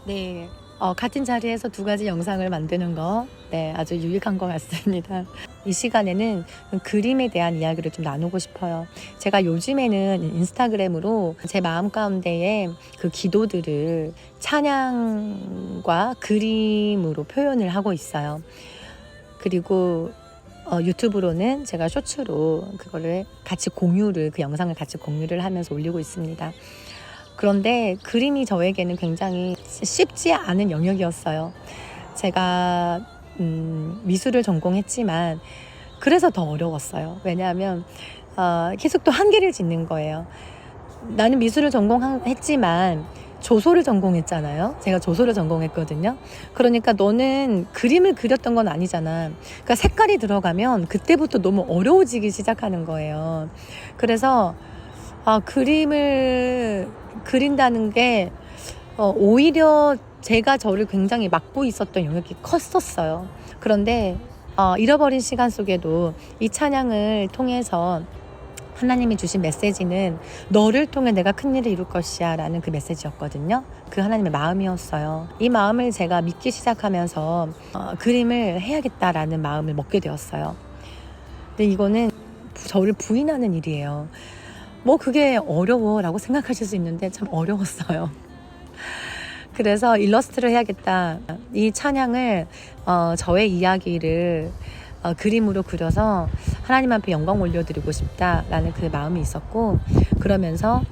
네. 같은 자리에서 두 가지 영상을 만드는 거, 네, 아주 유익한 것 같습니다. 이 시간에는 그림에 대한 이야기를 좀 나누고 싶어요. 제가 요즘에는 인스타그램으로 제 마음 가운데에 그 기도들을 찬양과 그림으로 표현을 하고 있어요. 그리고 유튜브로는 제가 쇼츠로 그거를 같이 그 영상을 같이 공유를 하면서 올리고 있습니다. 그런데 그림이 저에게는 굉장히 쉽지 않은 영역이었어요. 제가 미술을 전공했지만 그래서 더 어려웠어요. 왜냐하면 계속 또 한계를 짓는 거예요. 나는 미술을 전공했지만 조소를 전공했잖아요. 제가 조소를 전공했거든요. 그러니까 너는 그림을 그렸던 건 아니잖아. 그러니까 색깔이 들어가면 그때부터 너무 어려워지기 시작하는 거예요. 그래서 그림을 그린다는 게 오히려 제가 저를 굉장히 막고 있었던 영역이 컸었어요. 그런데 잃어버린 시간 속에도 이 찬양을 통해서 하나님이 주신 메시지는 너를 통해 내가 큰일을 이룰 것이야 라는 그 메시지였거든요. 그 하나님의 마음이었어요. 이 마음을 제가 믿기 시작하면서 그림을 해야겠다라는 마음을 먹게 되었어요. 근데 이거는 저를 부인하는 일이에요. 뭐 그게 어려워라고 생각하실 수 있는데 참 어려웠어요. 그래서 일러스트를 해야겠다. 이 찬양을 저의 이야기를 그림으로 그려서 하나님 앞에 영광 올려드리고 싶다라는 그 마음이 있었고, 그러면서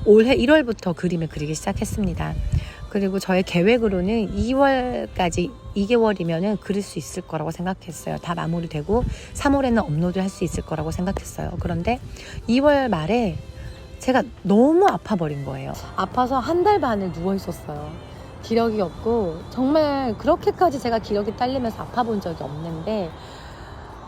올해 1월부터 그림을 그리기 시작했습니다. 그리고 저의 계획으로는 2월까지 2개월이면 그릴 수 있을 거라고 생각했어요. 다 마무리되고 3월에는 업로드 할 수 있을 거라고 생각했어요. 그런데 2월 말에 제가 너무 아파버린 거예요. 아파서 한 달 반을 누워 있었어요. 기력이 없고, 정말 그렇게까지 제가 기력이 딸리면서 아파본 적이 없는데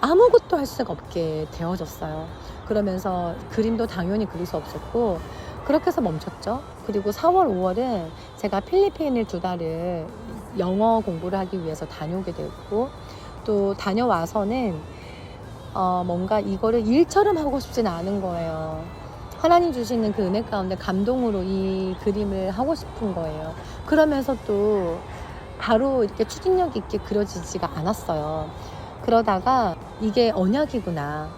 아무것도 할 수가 없게 되어졌어요. 그러면서 그림도 당연히 그릴 수 없었고, 그렇게 해서 멈췄죠. 그리고 4월, 5월은 제가 필리핀을 2달을 영어 공부를 하기 위해서 다녀오게 됐고, 또 다녀와서는 뭔가 이거를 일처럼 하고 싶지는 않은 거예요. 하나님 주시는 그 은혜 가운데 감동으로 이 그림을 하고 싶은 거예요. 그러면서 또 바로 이렇게 추진력 있게 그려지지가 않았어요. 그러다가 이게 언약이구나,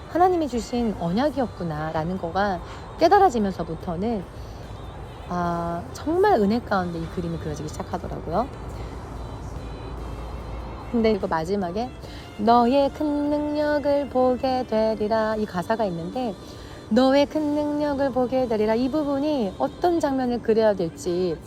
하나님이 주신 언약이었구나 라는 거가 깨달아지면서부터는 정말 은혜 가운데 이 그림이 그려지기 시작하더라고요. 근데 이거 마지막에 너의 큰 능력을 보게 되리라, 이 가사가 있는데, 너의 큰 능력을 보게 되리라, 이 부분이 어떤 장면을 그려야 될지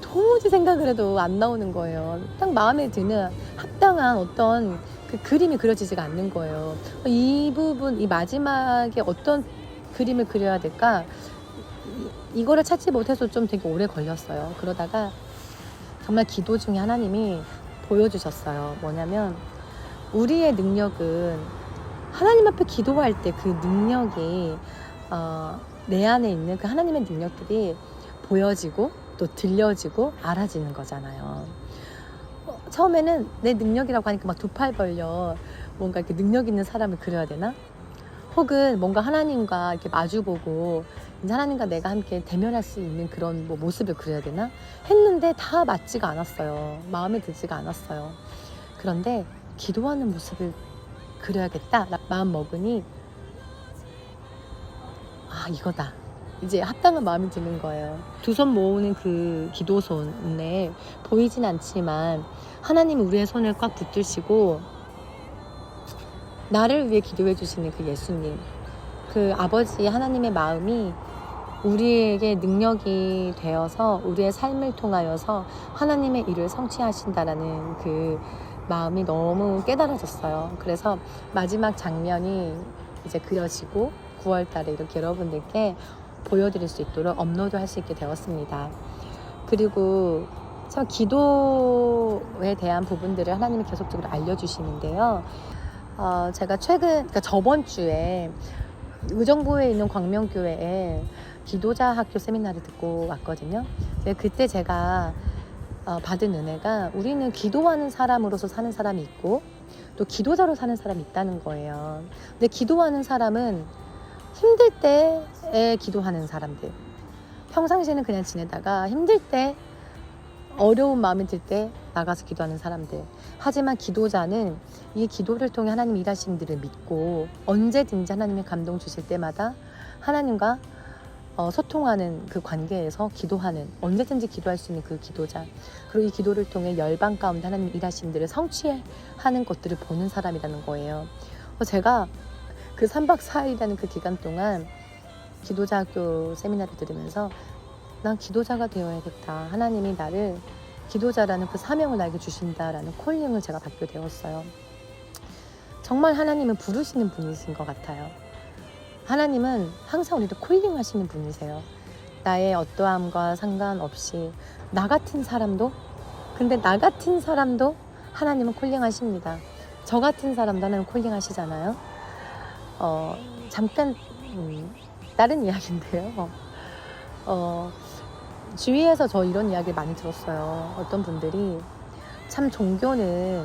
도무지 생각을 해도 안 나오는 거예요. 딱 마음에 드는 합당한 어떤 그 그림이 그려지지가 않는 거예요. 이 부분, 이 마지막에 어떤 그림을 그려야 될까, 이거를 찾지 못해서 좀 되게 오래 걸렸어요. 그러다가 정말 기도 중에 하나님이 보여주셨어요. 뭐냐면, 우리의 능력은 하나님 앞에 기도할 때 그 능력이 내 안에 있는 그 하나님의 능력들이 보여지고 또 들려지고 알아지는 거잖아요. 처음에는 내 능력이라고 하니까 막 두 팔 벌려 뭔가 이렇게 능력 있는 사람을 그려야 되나? 혹은 뭔가 하나님과 이렇게 마주보고 이제 하나님과 내가 함께 대면할 수 있는 그런 모습을 그려야 되나? 했는데 다 맞지가 않았어요. 마음에 들지가 않았어요. 그런데 기도하는 모습을 그려야겠다 마음 먹으니 이거다, 이제 합당한 마음이 드는 거예요. 두 손 모으는 그 기도손에 보이진 않지만 하나님 우리의 손을 꽉 붙드시고 나를 위해 기도해 주시는 그 예수님, 그 아버지 하나님의 마음이 우리에게 능력이 되어서 우리의 삶을 통하여서 하나님의 일을 성취하신다라는 그 마음이 너무 깨달아졌어요. 그래서 마지막 장면이 이제 그려지고 9월 달에 이렇게 여러분들께 보여드릴 수 있도록 업로드할 수 있게 되었습니다. 그리고 참 기도에 대한 부분들을 하나님이 계속적으로 알려주시는데요. 제가 그러니까 저번 주에 의정부에 있는 광명교회에 기도자 학교 세미나를 듣고 왔거든요. 그때 제가 받은 은혜가, 우리는 기도하는 사람으로서 사는 사람이 있고 또 기도자로 사는 사람이 있다는 거예요. 근데 기도하는 사람은 힘들 때에 기도하는 사람들, 평상시에는 그냥 지내다가 힘들 때 어려운 마음이 들 때 나가서 기도하는 사람들. 하지만 기도자는 이 기도를 통해 하나님 일하시는 일을 믿고 언제든지 하나님의 감동 주실 때마다 하나님과 소통하는 그 관계에서 기도하는, 언제든지 기도할 수 있는 그 기도자. 그리고 이 기도를 통해 열방 가운데 하나님 일하시는 일을 성취하는 것들을 보는 사람이라는 거예요. 제가 그 3박 4일이라는 그 기간 동안 기도자 학교 세미나를 들으면서 난 기도자가 되어야겠다. 하나님이 나를 기도자라는 그 사명을 나에게 주신다라는 콜링을 제가 받게 되었어요. 정말 하나님은 부르시는 분이신 것 같아요. 하나님은 항상 우리를 콜링하시는 분이세요. 나의 어떠함과 상관없이 나 같은 사람도, 근데 나 같은 사람도 하나님은 콜링하십니다. 저 같은 사람도 하나님 콜링하시잖아요. 잠깐 다른 이야기인데요. 주위에서 저 이런 이야기를 많이 들었어요. 어떤 분들이 참 종교는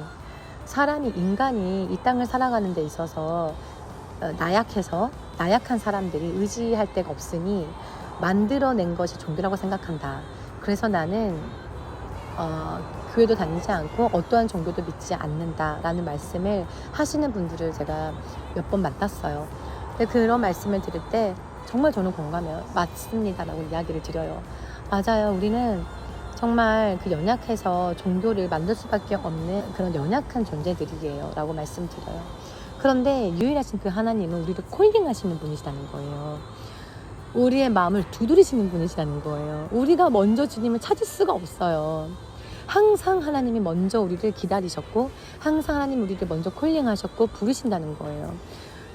인간이 이 땅을 살아가는 데 있어서 나약한 사람들이 의지할 데가 없으니 만들어낸 것이 종교라고 생각한다. 그래서 나는 교회도 다니지 않고 어떠한 종교도 믿지 않는다라는 말씀을 하시는 분들을 제가 몇 번 만났어요. 근데 그런 말씀을 들을 때 정말 저는 공감해요. 맞습니다라고 이야기를 드려요. 맞아요. 우리는 정말 그 연약해서 종교를 만들 수밖에 없는 그런 연약한 존재들이에요 라고 말씀드려요. 그런데 유일하신 그 하나님은 우리를 콜링하시는 분이시라는 거예요. 우리의 마음을 두드리시는 분이시라는 거예요. 우리가 먼저 주님을 찾을 수가 없어요. 항상 하나님이 먼저 우리를 기다리셨고 항상 하나님이 우리를 먼저 콜링하셨고 부르신다는 거예요.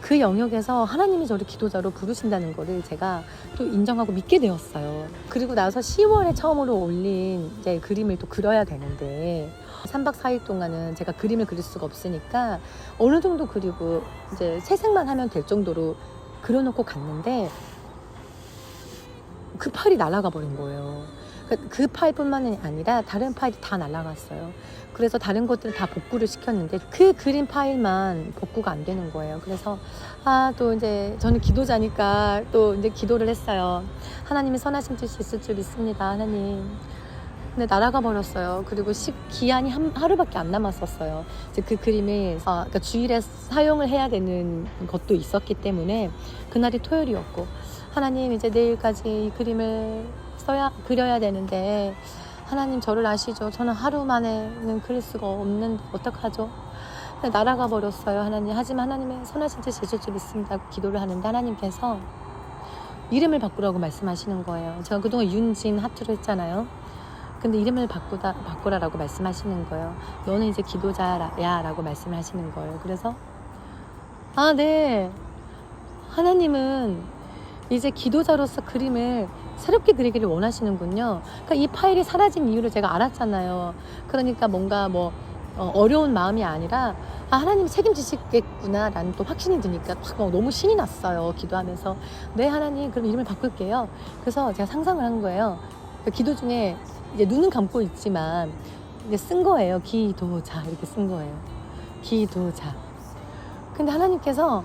그 영역에서 하나님이 저를 기도자로 부르신다는 거를 제가 또 인정하고 믿게 되었어요. 그리고 나서 10월에 처음으로 올린 이제 그림을 또 그려야 되는데 3박 4일 동안은 제가 그림을 그릴 수가 없으니까 어느 정도 그리고 이제 세색만 하면 될 정도로 그려놓고 갔는데 그 파일이 날아가 버린 거예요. 그 파일뿐만이 아니라 다른 파일이 다 날아갔어요. 그래서 다른 것들은 다 복구를 시켰는데 그 그림 파일만 복구가 안 되는 거예요. 그래서 또 이제 저는 기도자니까 또 이제 기도를 했어요. 하나님이 선하신 뜻이 있을 줄 믿습니다. 하나님. 근데 날아가 버렸어요. 그리고 기한이 하루밖에 안 남았었어요. 이제 그 그림을 그러니까 주일에 사용을 해야 되는 것도 있었기 때문에 그날이 토요일이었고 하나님 이제 내일까지 이 그림을 그려야 되는데 하나님 저를 아시죠? 저는 하루 만에는 그릴 수가 없는데 어떡하죠? 날아가 버렸어요. 하나님. 하지만 하나님의 선하신 뜻이 있을 줄 믿습니다. 기도를 하는데 하나님께서 이름을 바꾸라고 말씀하시는 거예요. 제가 그동안 윤진 하트로 했잖아요. 근데 이름을 바꾸라라고 말씀하시는 거예요. 너는 이제 기도자야 라고 말씀을 하시는 거예요. 그래서 네. 하나님은 이제 기도자로서 그림을 새롭게 그리기를 원하시는군요. 그러니까 이 파일이 사라진 이유를 제가 알았잖아요. 그러니까 뭔가 어려운 마음이 아니라 하나님이 책임지시겠구나 라는 또 확신이 드니까 너무 신이 났어요. 기도하면서 네 하나님 그럼 이름을 바꿀게요. 그래서 제가 상상을 한 거예요. 기도 중에 이제 눈은 감고 있지만 이제 쓴 거예요. 기도자 이렇게 쓴 거예요. 기도자. 근데 하나님께서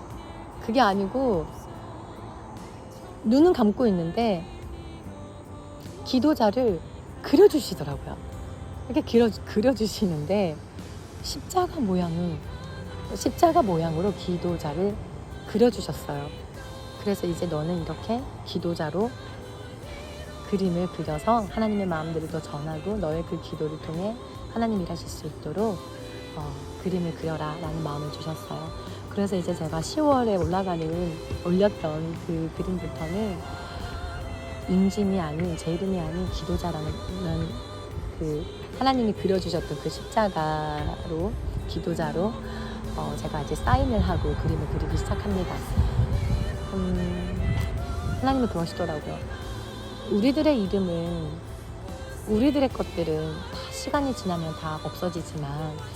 그게 아니고 눈은 감고 있는데 기도자를 그려주시더라고요. 이렇게 그려주시는데 십자가 모양으로 기도자를 그려주셨어요. 그래서 이제 너는 이렇게 기도자로 그림을 그려서 하나님의 마음들을 더 전하고 너의 그 기도를 통해 하나님 일하실 수 있도록 그림을 그려라 라는 마음을 주셨어요. 그래서 이제 제가 10월에 올렸던 그 그림부터는 윤진이 아닌 제 이름이 아닌 기도자라는 그 하나님이 그려주셨던 그 십자가로 기도자로 제가 이제 사인을 하고 그림을 그리기 시작합니다. 하나님은 그러시더라고요. 우리들의 이름은 우리들의 것들은 다 시간이 지나면 다 없어지지만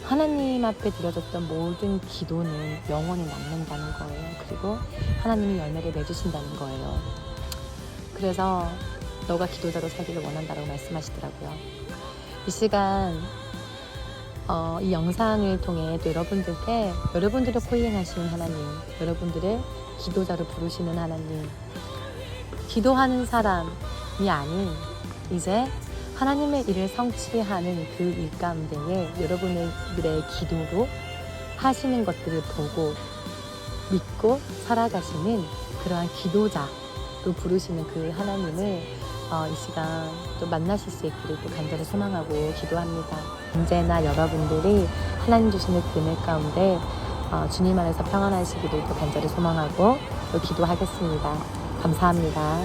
하나님 앞에 드려졌던 모든 기도는 영원히 남는다는 거예요. 그리고 하나님이 열매를 맺으신다는 거예요. 그래서 너가 기도자로 살기를 원한다라고 말씀하시더라고요. 이 시간 이 영상을 통해 또 여러분들을 콜링하시는 하나님, 여러분들을 기도자로 부르시는 하나님, 기도하는 사람이 아닌 이제 하나님의 일을 성취하는 그 일 가운데에 여러분들의 기도로 하시는 것들을 보고 믿고 살아가시는 그러한 기도자로 부르시는 그 하나님을 이 시간 또 만나실 수 있기를 또 간절히 소망하고 기도합니다. 언제나 여러분들이 하나님 주시는 그늘 가운데 주님 안에서 평안하시기를 또 간절히 소망하고 또 기도하겠습니다. 감사합니다.